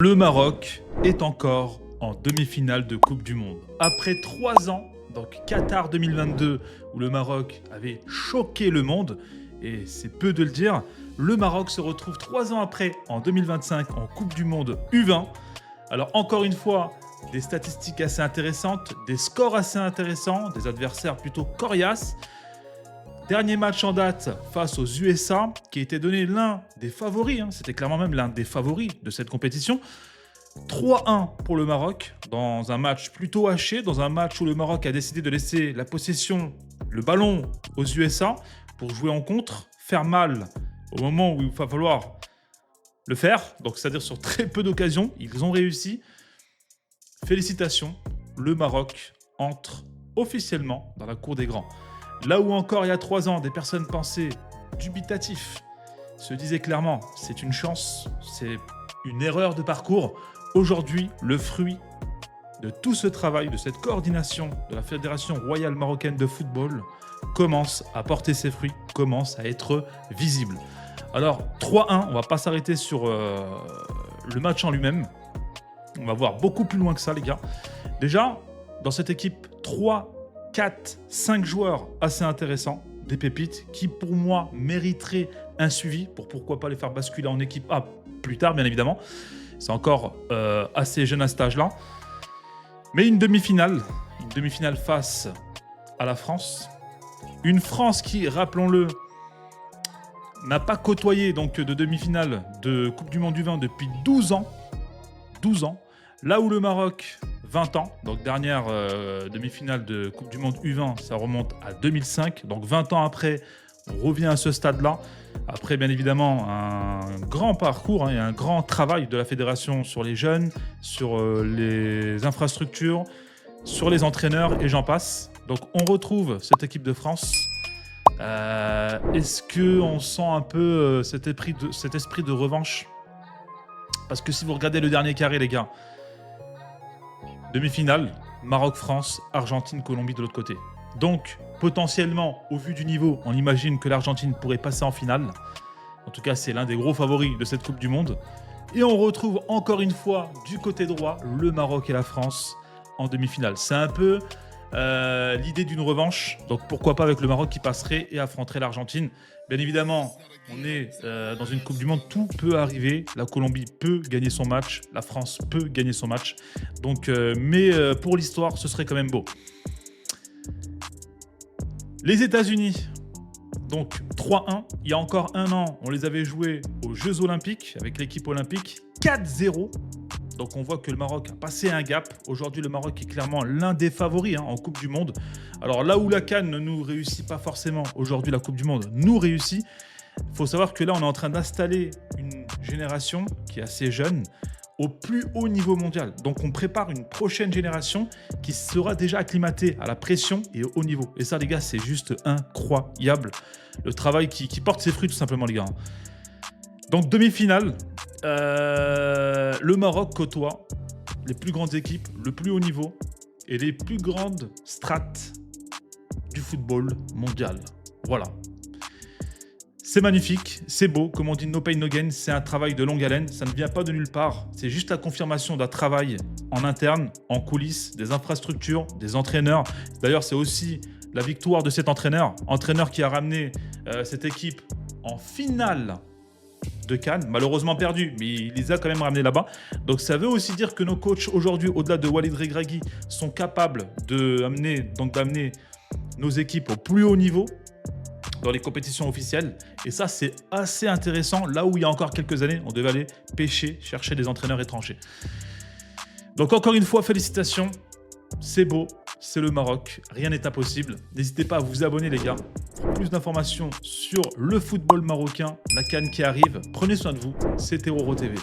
Le Maroc est encore en demi-finale de Coupe du Monde. Après 3 ans, donc Qatar 2022, où le Maroc avait choqué le monde, et c'est peu de le dire, le Maroc se retrouve 3 ans après, en 2025, en Coupe du Monde U20. Alors encore une fois, des statistiques assez intéressantes, des scores assez intéressants, des adversaires plutôt coriaces. Dernier match en date face aux USA, qui était donné l'un des favoris, c'était clairement même l'un des favoris de cette compétition. 3-1 pour le Maroc, dans un match plutôt haché, dans un match où le Maroc a décidé de laisser la possession, le ballon aux USA, pour jouer en contre, faire mal au moment où il va falloir le faire, donc c'est-à-dire sur très peu d'occasions, ils ont réussi. Félicitations, le Maroc entre officiellement dans la cour des grands. Là où encore il y a 3 ans, des personnes pensaient dubitatifs, se disaient clairement c'est une chance, c'est une erreur de parcours. Aujourd'hui, le fruit de tout ce travail, de cette coordination de la Fédération royale marocaine de football commence à porter ses fruits, commence à être visible. Alors 3-1, on va pas s'arrêter sur le match en lui-même. On va voir beaucoup plus loin que ça les gars. Déjà, dans cette équipe, 3, 4, 5 joueurs assez intéressants, des pépites, qui pour moi mériteraient un suivi pour pourquoi pas les faire basculer en équipe A plus tard, bien évidemment. C'est encore assez jeune à cet âge-là. Mais une demi-finale face à la France. Une France qui, rappelons-le, n'a pas côtoyé donc, de demi-finale de Coupe du Monde U20 depuis 12 ans. 12 ans. Là où le Maroc, 20 ans, donc dernière demi-finale de Coupe du Monde U20, ça remonte à 2005. Donc 20 ans après, on revient à ce stade-là. Après, bien évidemment, un grand parcours et un grand travail de la fédération sur les jeunes, sur les infrastructures, sur les entraîneurs et j'en passe. Donc on retrouve cette équipe de France. Est-ce qu'on sent un peu cet esprit de revanche ? Parce que si vous regardez le dernier carré, les gars, demi-finale, Maroc-France, Argentine-Colombie de l'autre côté. Donc, potentiellement, au vu du niveau, on imagine que l'Argentine pourrait passer en finale. En tout cas, c'est l'un des gros favoris de cette Coupe du Monde. Et on retrouve encore une fois, du côté droit, le Maroc et la France en demi-finale. C'est un peu l'idée d'une revanche. Donc, pourquoi pas avec le Maroc qui passerait et affronterait l'Argentine. Bien évidemment, on est dans une Coupe du Monde, tout peut arriver. La Colombie peut gagner son match, la France peut gagner son match. Donc, mais pour l'histoire, ce serait quand même beau. Les États-Unis, donc 3-1. Il y a encore un an, on les avait joués aux Jeux Olympiques avec l'équipe olympique 4-0. Donc on voit que le Maroc a passé un gap. Aujourd'hui, le Maroc est clairement l'un des favoris en Coupe du Monde. Alors là où la CAN ne nous réussit pas forcément, aujourd'hui la Coupe du Monde nous réussit. Il faut savoir que là, on est en train d'installer une génération qui est assez jeune au plus haut niveau mondial. Donc on prépare une prochaine génération qui sera déjà acclimatée à la pression et au haut niveau. Et ça, les gars, c'est juste incroyable. Le travail qui porte ses fruits, tout simplement, les gars. Donc demi-finale, le Maroc côtoie les plus grandes équipes, le plus haut niveau et les plus grandes strates du football mondial. Voilà. C'est magnifique, c'est beau, comme on dit no pain no gain, c'est un travail de longue haleine, ça ne vient pas de nulle part, c'est juste la confirmation d'un travail en interne, en coulisses, des infrastructures, des entraîneurs. D'ailleurs, c'est aussi la victoire de cet entraîneur qui a ramené cette équipe en finale de Cannes, malheureusement perdu, mais il les a quand même ramenés là-bas. Donc ça veut aussi dire que nos coachs aujourd'hui, au-delà de Walid Regragui, sont capables d'amener nos équipes au plus haut niveau dans les compétitions officielles. Et ça, c'est assez intéressant. Là où il y a encore quelques années, on devait aller pêcher, chercher des entraîneurs étrangers. Donc encore une fois, félicitations. C'est beau, c'est le Maroc. Rien n'est impossible. N'hésitez pas à vous abonner, les gars. Pour plus d'informations sur le football marocain, la CAN qui arrive. Prenez soin de vous. C'était Roro TV.